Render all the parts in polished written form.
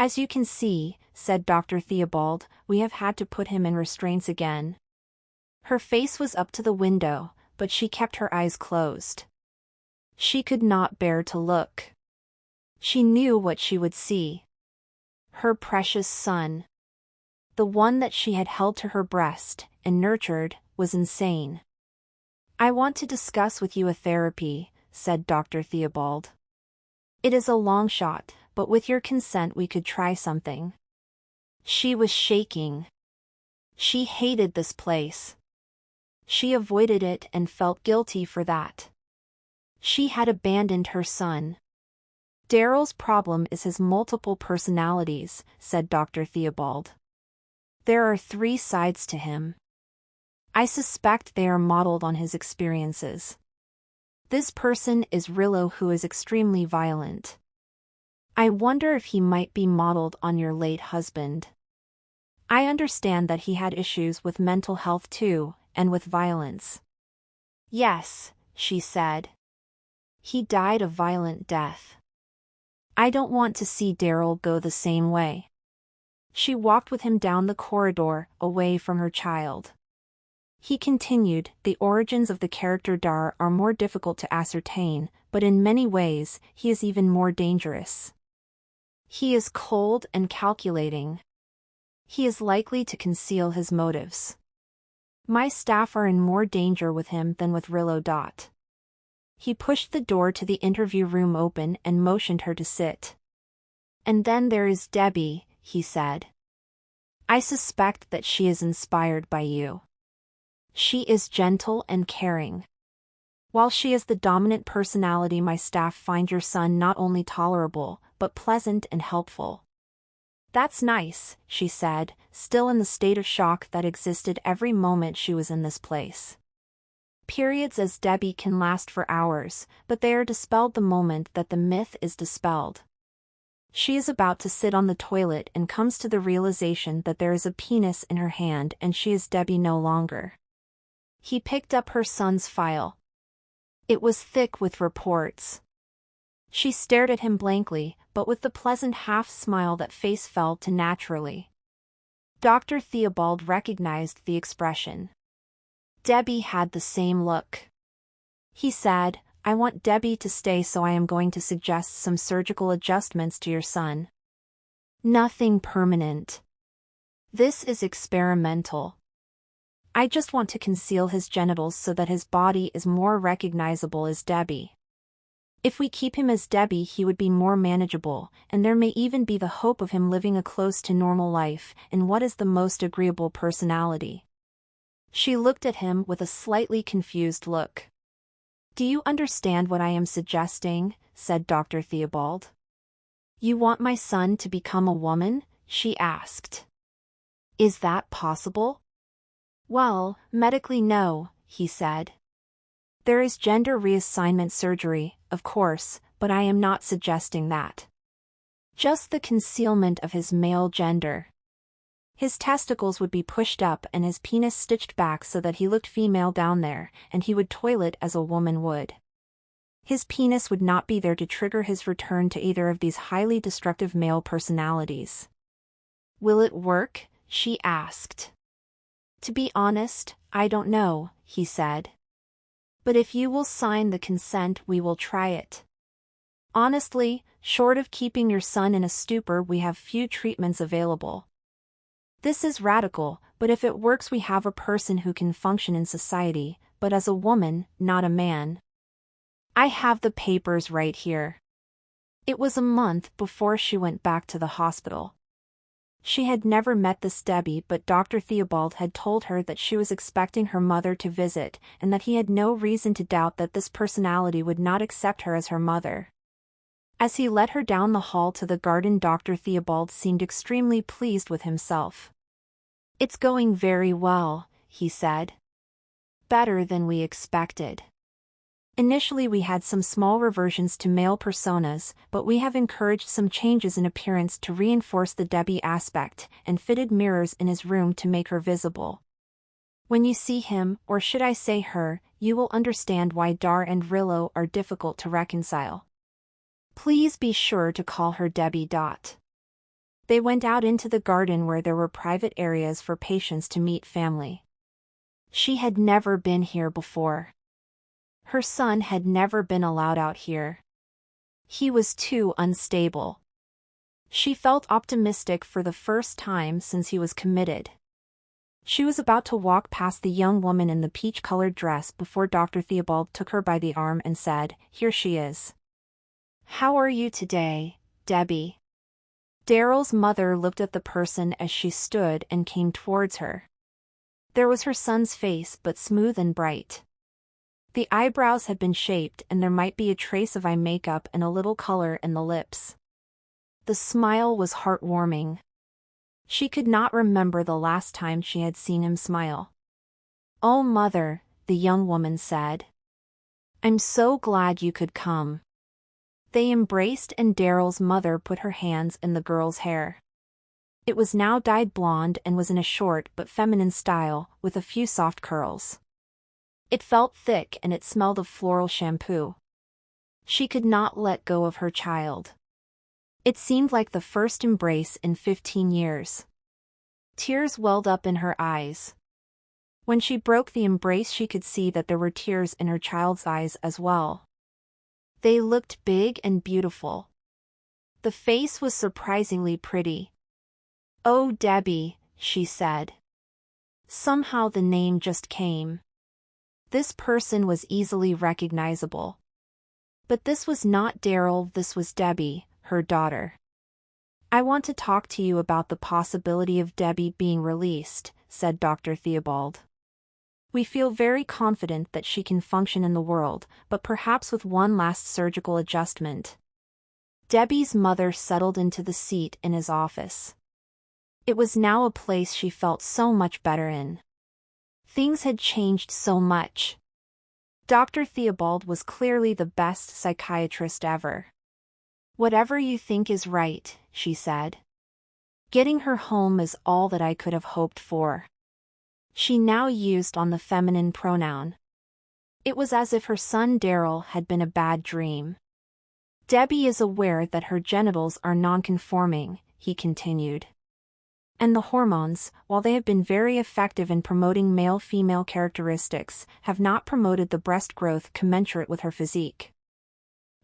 As you can see, said Dr. Theobald, we have had to put him in restraints again. Her face was up to the window, but she kept her eyes closed. She could not bear to look. She knew what she would see. Her precious son. The one that she had held to her breast and nurtured was insane. I want to discuss with you a therapy, said Dr. Theobald. It is a long shot, but with your consent we could try something. She was shaking. She hated this place. She avoided it and felt guilty for that. She had abandoned her son. Daryl's problem is his multiple personalities, said Dr. Theobald. There are 3 sides to him. I suspect they are modeled on his experiences. This person is Rillo, who is extremely violent. I wonder if he might be modeled on your late husband. I understand that he had issues with mental health too, and with violence. Yes, she said. He died a violent death. I don't want to see Daryl go the same way. She walked with him down the corridor, away from her child. He continued, the origins of the character Dar are more difficult to ascertain, but in many ways, he is even more dangerous. He is cold and calculating. He is likely to conceal his motives. My staff are in more danger with him than with Rillo. He pushed the door to the interview room open and motioned her to sit. And then there is Debbie, he said. I suspect that she is inspired by you. She is gentle and caring. While she is the dominant personality, my staff find your son not only tolerable, but pleasant and helpful. That's nice, she said, still in the state of shock that existed every moment she was in this place. Periods as Debbie can last for hours, but they are dispelled the moment that the myth is dispelled. She is about to sit on the toilet and comes to the realization that there is a penis in her hand and she is Debbie no longer. He picked up her son's file. It was thick with reports. She stared at him blankly, but with the pleasant half-smile that face fell to naturally. Dr. Theobald recognized the expression. Debbie had the same look. He said, I want Debbie to stay, so I am going to suggest some surgical adjustments to your son. Nothing permanent. This is experimental. I just want to conceal his genitals so that his body is more recognizable as Debbie. If we keep him as Debbie, he would be more manageable, and there may even be the hope of him living a close to normal life in what is the most agreeable personality. She looked at him with a slightly confused look. Do you understand what I am suggesting? Said Dr. Theobald. You want my son to become a woman? She asked. Is that possible? Well, medically no, he said. There is gender reassignment surgery, of course, but I am not suggesting that. Just the concealment of his male gender. His testicles would be pushed up and his penis stitched back so that he looked female down there, and he would toilet as a woman would. His penis would not be there to trigger his return to either of these highly destructive male personalities. Will it work? She asked. To be honest, I don't know, he said. But if you will sign the consent, we will try it. Honestly, short of keeping your son in a stupor, we have few treatments available. This is radical, but if it works, we have a person who can function in society, but as a woman, not a man. I have the papers right here. It was a month before she went back to the hospital. She had never met this Debbie, but Dr. Theobald had told her that she was expecting her mother to visit, and that he had no reason to doubt that this personality would not accept her as her mother. As he led her down the hall to the garden, Dr. Theobald seemed extremely pleased with himself. It's going very well, he said. Better than we expected. Initially we had some small reversions to male personas, but we have encouraged some changes in appearance to reinforce the Debbie aspect, and fitted mirrors in his room to make her visible. When you see him, or should I say her, you will understand why Dar and Rillo are difficult to reconcile. Please be sure to call her Debbie. They went out into the garden where there were private areas for patients to meet family. She had never been here before. Her son had never been allowed out here. He was too unstable. She felt optimistic for the first time since he was committed. She was about to walk past the young woman in the peach-colored dress before Dr. Theobald took her by the arm and said, "Here she is." "How are you today, Debbie?" Daryl's mother looked at the person as she stood and came towards her. There was her son's face, but smooth and bright. The eyebrows had been shaped and there might be a trace of eye makeup and a little color in the lips. The smile was heartwarming. She could not remember the last time she had seen him smile. "Oh, Mother," the young woman said. "I'm so glad you could come." They embraced and Daryl's mother put her hands in the girl's hair. It was now dyed blonde and was in a short but feminine style, with a few soft curls. It felt thick and it smelled of floral shampoo. She could not let go of her child. It seemed like the first embrace in 15 years. Tears welled up in her eyes. When she broke the embrace, she could see that there were tears in her child's eyes as well. They looked big and beautiful. The face was surprisingly pretty. "Oh, Debbie," she said. Somehow the name just came. This person was easily recognizable. But this was not Daryl, this was Debbie, her daughter. "I want to talk to you about the possibility of Debbie being released," said Dr. Theobald. "We feel very confident that she can function in the world, but perhaps with one last surgical adjustment." Debbie's mother settled into the seat in his office. It was now a place she felt so much better in. Things had changed so much. Dr. Theobald was clearly the best psychiatrist ever. "Whatever you think is right," she said. "Getting her home is all that I could have hoped for." She now used on the feminine pronoun. It was as if her son Daryl had been a bad dream. "Debbie is aware that her genitals are non-conforming," he continued. "And the hormones, while they have been very effective in promoting male-female characteristics, have not promoted the breast growth commensurate with her physique.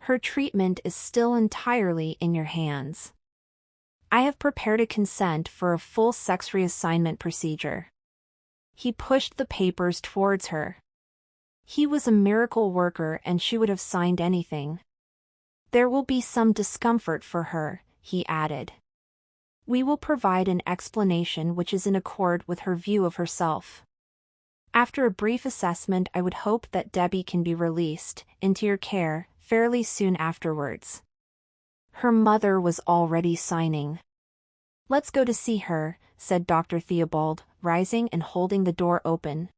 Her treatment is still entirely in your hands. I have prepared a consent for a full sex reassignment procedure." He pushed the papers towards her. He was a miracle worker and she would have signed anything. "There will be some discomfort for her," he added. "We will provide an explanation which is in accord with her view of herself. After a brief assessment, I would hope that Debbie can be released into your care fairly soon afterwards." Her mother was already signing. "Let's go to see her," said Dr. Theobald, rising and holding the door open.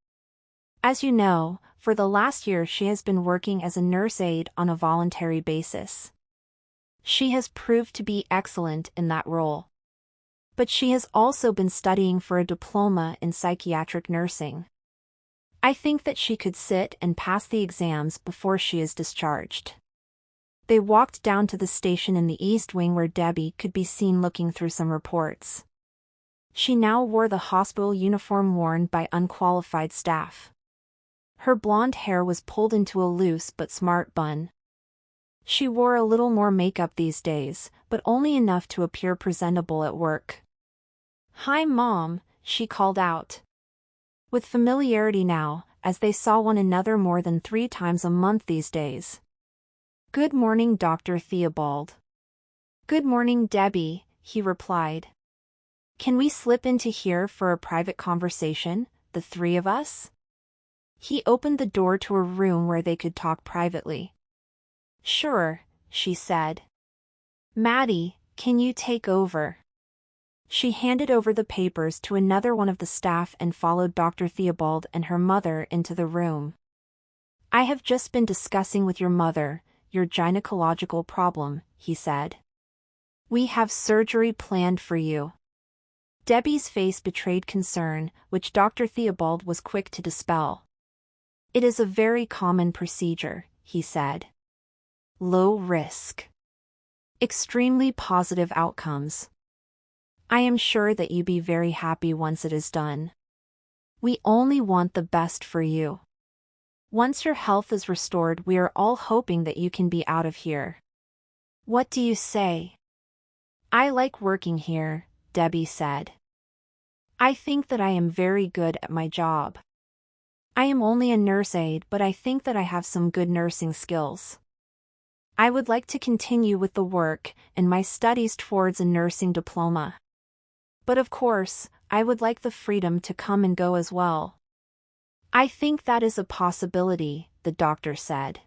"As you know, for the last year she has been working as a nurse aide on a voluntary basis. She has proved to be excellent in that role. But she has also been studying for a diploma in psychiatric nursing. I think that she could sit and pass the exams before she is discharged." They walked down to the station in the East Wing where Debbie could be seen looking through some reports. She now wore the hospital uniform worn by unqualified staff. Her blonde hair was pulled into a loose but smart bun. She wore a little more makeup these days, but only enough to appear presentable at work. "Hi, Mom," she called out. With familiarity now, as they saw one another more than 3 times a month these days. "Good morning, Dr. Theobald." "Good morning, Debbie," he replied. "Can we slip into here for a private conversation, the 3 of us?" He opened the door to a room where they could talk privately. "Sure," she said. "Maddie, can you take over?" She handed over the papers to another one of the staff and followed Dr. Theobald and her mother into the room. "I have just been discussing with your mother your gynecological problem," he said. "We have surgery planned for you." Debbie's face betrayed concern, which Dr. Theobald was quick to dispel. "It is a very common procedure," he said. "Low risk. Extremely positive outcomes. I am sure that you be very happy once it is done. We only want the best for you. Once your health is restored, we are all hoping that you can be out of here. What do you say? I like working here, Debbie said. I think that I am very good at my job. I am only a nurse aide, but I think that I have some good nursing skills. I would like to continue with the work and my studies towards a nursing diploma. But of course, I would like the freedom to come and go as well. I think that is a possibility, the doctor said.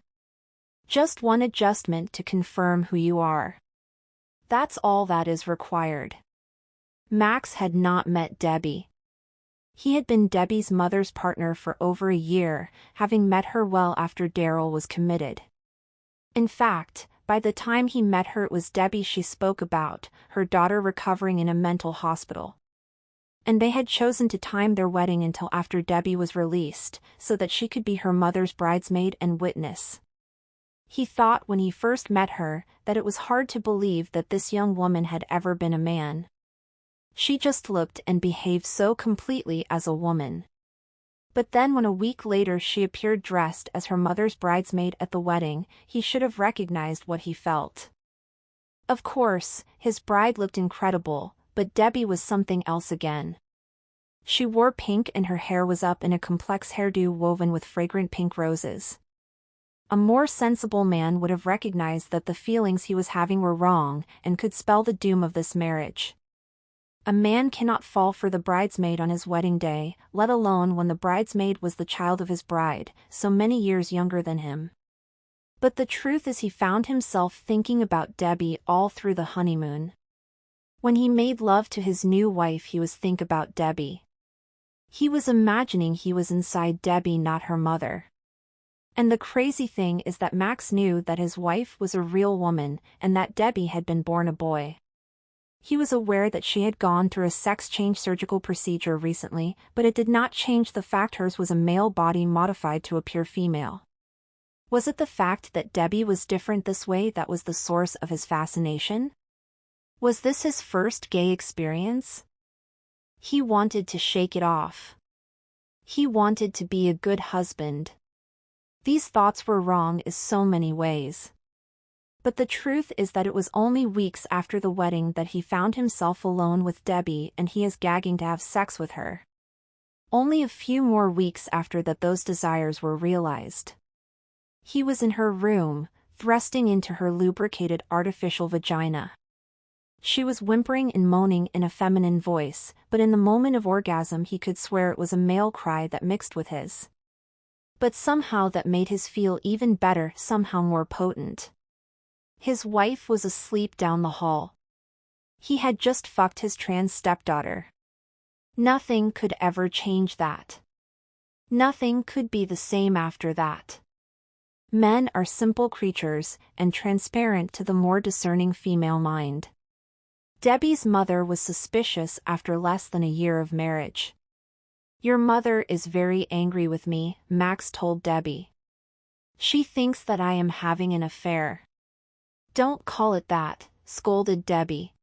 Just one adjustment to confirm who you are. That's all that is required. Max had not met Debbie. He had been Debbie's mother's partner for over a year, having met her well after Daryl was committed. In fact, by the time he met her, it was Debbie she spoke about, her daughter recovering in a mental hospital. And they had chosen to time their wedding until after Debbie was released, so that she could be her mother's bridesmaid and witness. He thought when he first met her that it was hard to believe that this young woman had ever been a man. She just looked and behaved so completely as a woman. But then when a week later she appeared dressed as her mother's bridesmaid at the wedding, he should have recognized what he felt. Of course, his bride looked incredible, but Debbie was something else again. She wore pink and her hair was up in a complex hairdo woven with fragrant pink roses. A more sensible man would have recognized that the feelings he was having were wrong and could spell the doom of this marriage. A man cannot fall for the bridesmaid on his wedding day, let alone when the bridesmaid was the child of his bride, so many years younger than him. But the truth is he found himself thinking about Debbie all through the honeymoon. When he made love to his new wife, he was thinking about Debbie. He was imagining he was inside Debbie, not her mother. And the crazy thing is that Max knew that his wife was a real woman and that Debbie had been born a boy. He was aware that she had gone through a sex change surgical procedure recently, but it did not change the fact hers was a male body modified to appear female. Was it the fact that Debbie was different this way that was the source of his fascination? Was this his first gay experience? He wanted to shake it off. He wanted to be a good husband. These thoughts were wrong in so many ways. But the truth is that it was only weeks after the wedding that he found himself alone with Debbie and he is gagging to have sex with her. Only a few more weeks after that those desires were realized. He was in her room, thrusting into her lubricated artificial vagina. She was whimpering and moaning in a feminine voice, but in the moment of orgasm he could swear it was a male cry that mixed with his. But somehow that made his feel even better, somehow more potent. His wife was asleep down the hall. He had just fucked his trans stepdaughter. Nothing could ever change that. Nothing could be the same after that. Men are simple creatures and transparent to the more discerning female mind. Debbie's mother was suspicious after less than a year of marriage. Your mother is very angry with me, Max told Debbie. She thinks that I am having an affair. Don't call it that, scolded Debbie.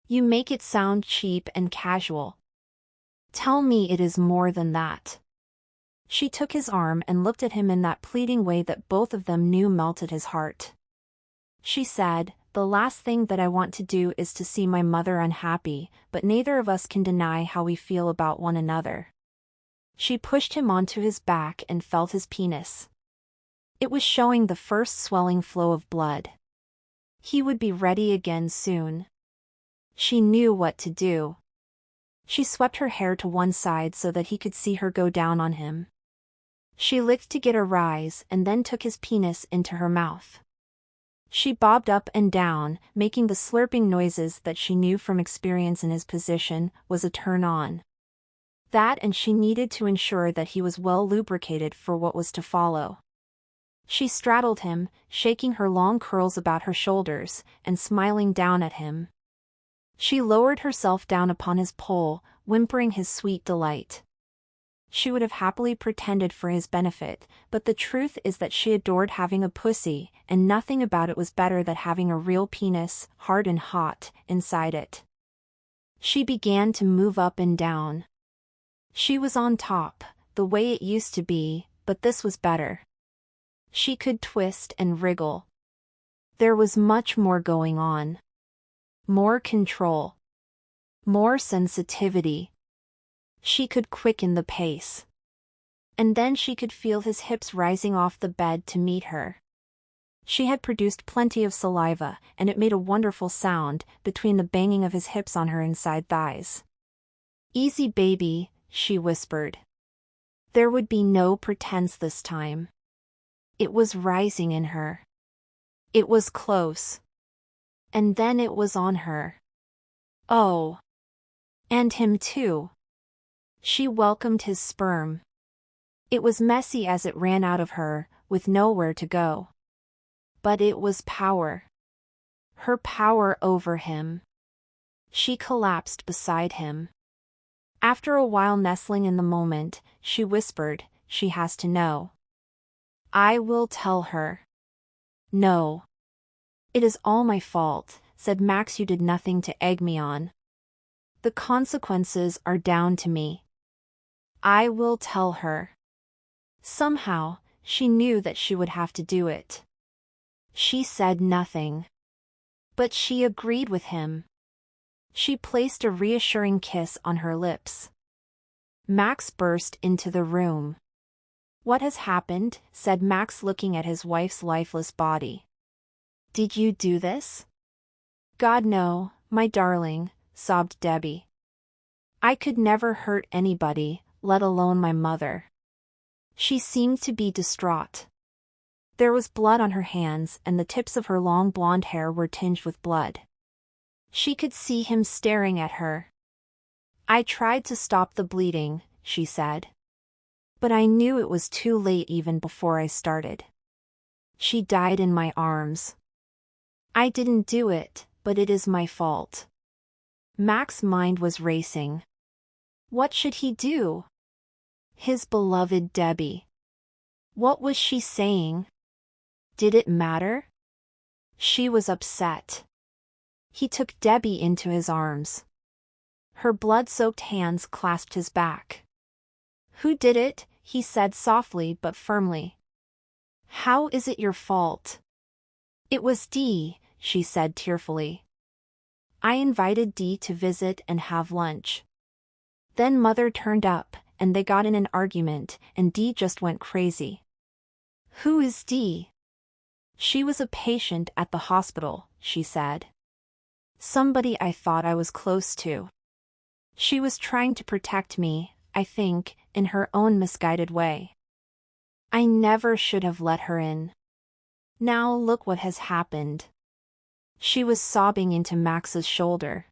You make it sound cheap and casual. Tell me it is more than that. She took his arm and looked at him in that pleading way that both of them knew melted his heart. She said, the last thing that I want to do is to see my mother unhappy, but neither of us can deny how we feel about one another. She pushed him onto his back and felt his penis. It was showing the first swelling flow of blood. He would be ready again soon. She knew what to do. She swept her hair to one side so that he could see her go down on him. She licked to get a rise and then took his penis into her mouth. She bobbed up and down, making the slurping noises that she knew from experience in his position was a turn on. That and she needed to ensure that he was well lubricated for what was to follow. She straddled him, shaking her long curls about her shoulders, and smiling down at him. She lowered herself down upon his pole, whimpering his sweet delight. She would have happily pretended for his benefit, but the truth is that she adored having a pussy, and nothing about it was better than having a real penis, hard and hot, inside it. She began to move up and down. She was on top, the way it used to be, but this was better. She could twist and wriggle. There was much more going on. More control. More sensitivity. She could quicken the pace. And then she could feel his hips rising off the bed to meet her. She had produced plenty of saliva, and it made a wonderful sound between the banging of his hips on her inside thighs. "Easy, baby," she whispered. There would be no pretense this time. It was rising in her. It was close. And then it was on her. Oh. And him too. She welcomed his sperm. It was messy as it ran out of her, with nowhere to go. But it was power. Her power over him. She collapsed beside him. After a while nestling in the moment, she whispered, "She has to know." "I will tell her." "No. It is all my fault," said Max. "You did nothing to egg me on. The consequences are down to me. I will tell her." Somehow, she knew that she would have to do it. She said nothing. But she agreed with him. She placed a reassuring kiss on her lips. Max burst into the room. "What has happened?" said Max, looking at his wife's lifeless body. "Did you do this?" "God no, my darling," sobbed Debbie. "I could never hurt anybody, let alone my mother." She seemed to be distraught. There was blood on her hands, and the tips of her long blonde hair were tinged with blood. She could see him staring at her. "I tried to stop the bleeding," she said. "But I knew it was too late even before I started. She died in my arms. I didn't do it, but it is my fault." Max's mind was racing. What should he do? His beloved Debbie. What was she saying? Did it matter? She was upset. He took Debbie into his arms. Her blood-soaked hands clasped his back. "Who did it?" he said softly but firmly. "How is it your fault?" "It was Dee," she said tearfully. "I invited Dee to visit and have lunch. Then Mother turned up, and they got in an argument, and Dee just went crazy." "Who is Dee?" "She was a patient at the hospital," she said. "Somebody I thought I was close to. She was trying to protect me, I think, in her own misguided way. I never should have let her in. Now look what has happened." She was sobbing into Max's shoulder.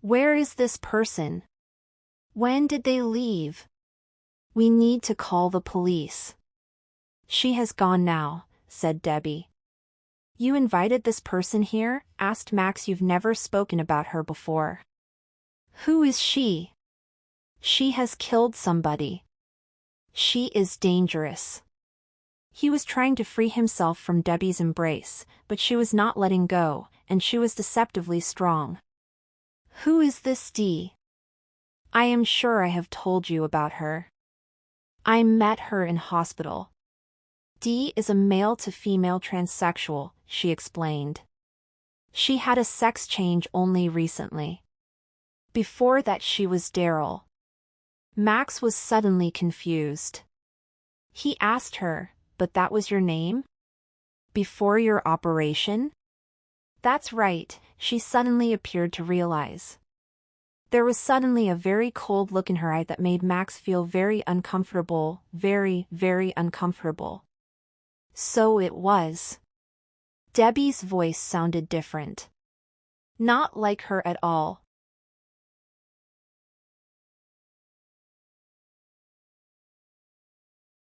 "Where is this person? When did they leave? We need to call the police." "She has gone now," said Debbie. "You invited this person here?" asked Max. "You've never spoken about her before." "Who is she?" "She has killed somebody. She is dangerous." He was trying to free himself from Debbie's embrace, but she was not letting go, and she was deceptively strong. "Who is this Dee?" "I am sure I have told you about her. I met her in hospital. Dee is a male-to-female transsexual," she explained. "She had a sex change only recently. Before that she was Daryl." Max was suddenly confused. He asked her, "But that was your name? Before your operation?" "That's right," she suddenly appeared to realize. There was suddenly a very cold look in her eye that made Max feel very uncomfortable, very, very uncomfortable. "So it was." Debbie's voice sounded different. "Not like her at all."